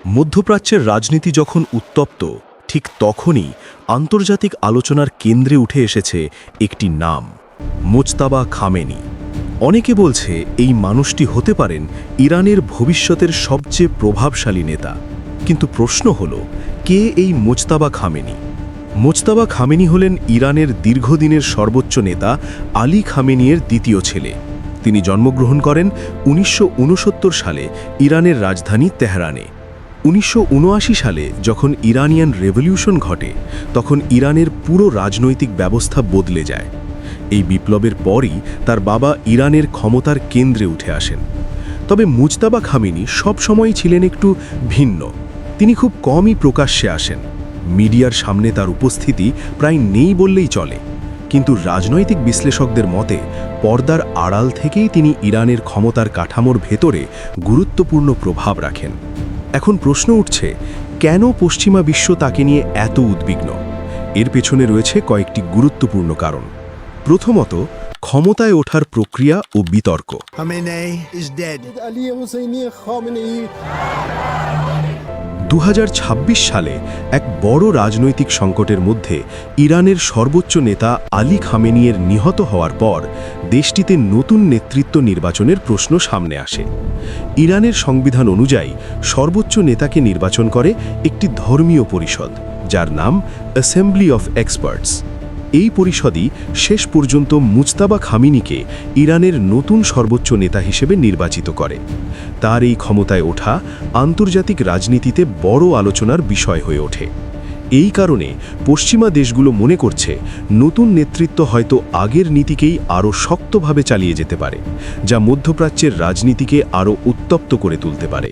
মধ্যপ্রাচ্যের রাজনীতি যখন উত্তপ্ত, ঠিক তখনই আন্তর্জাতিক আলোচনার কেন্দ্রে উঠে এসেছে একটি নাম, মোজতাবা খামেনি। অনেকে বলছে এই মানুষটি হতে পারেন ইরানের ভবিষ্যতের সবচেয়ে প্রভাবশালী নেতা। কিন্তু প্রশ্ন হল, কে এই মোজতাবা খামেনি? মোজতাবা খামেনি হলেন ইরানের দীর্ঘদিনের সর্বোচ্চ নেতা আলী খামেনির দ্বিতীয় ছেলে। তিনি জন্মগ্রহণ করেন ১৯৬৯ সালে ইরানের রাজধানী তেহরানে। ১৯৭৯ সালে যখন ইরানিয়ান রেভলিউশন ঘটে, তখন ইরানের পুরো রাজনৈতিক ব্যবস্থা বদলে যায়। এই বিপ্লবের পরই তার বাবা ইরানের ক্ষমতার কেন্দ্রে উঠে আসেন। তবে মুজতাবা খামেনি সবসময়ই ছিলেন একটু ভিন্ন। তিনি খুব কমই প্রকাশ্যে আসেন। মিডিয়ার সামনে তার উপস্থিতি প্রায় নেই বললেই চলে। কিন্তু রাজনৈতিক বিশ্লেষকদের মতে পর্দার আড়াল থেকেই তিনি ইরানের ক্ষমতার কাঠামোর ভেতরে গুরুত্বপূর্ণ প্রভাব রাখেন। এখন প্রশ্ন উঠছে, কেন পশ্চিমা বিশ্ব তাকে নিয়ে এত উদ্বিগ্ন? এর পেছনে রয়েছে কয়েকটি গুরুত্বপূর্ণ কারণ। প্রথমত, ক্ষমতায় ওঠার প্রক্রিয়া ও বিতর্ক। Khamenei is dead. ২০২৬ সালে এক বড় রাজনৈতিক সংকটের মধ্যে ইরানের সর্বোচ্চ নেতা আলী খামেনির নিহত হওয়ার পর দেশটিতে নতুন নেতৃত্ব নির্বাচনের প্রশ্ন সামনে আসে। ইরানের সংবিধান অনুযায়ী সর্বোচ্চ নেতাকে নির্বাচন করে একটি ধর্মীয় পরিষদ, যার নাম অ্যাসেম্বলি অফ এক্সপার্টস। এই পরিষদই শেষ পর্যন্ত মুজতাবা খামেনিকে ইরানের নতুন সর্বোচ্চ নেতা হিসেবে নির্বাচিত করে। তার এই ক্ষমতায় ওঠা আন্তর্জাতিক রাজনীতিতে বড় আলোচনার বিষয় হয়ে ওঠে। এই কারণে পশ্চিমা দেশগুলো মনে করছে, নতুন নেতৃত্ব হয়তো আগের নীতিকেই আরও শক্তভাবে চালিয়ে যেতে পারে, যা মধ্যপ্রাচ্যের রাজনীতিকে আরও উত্তপ্ত করে তুলতে পারে।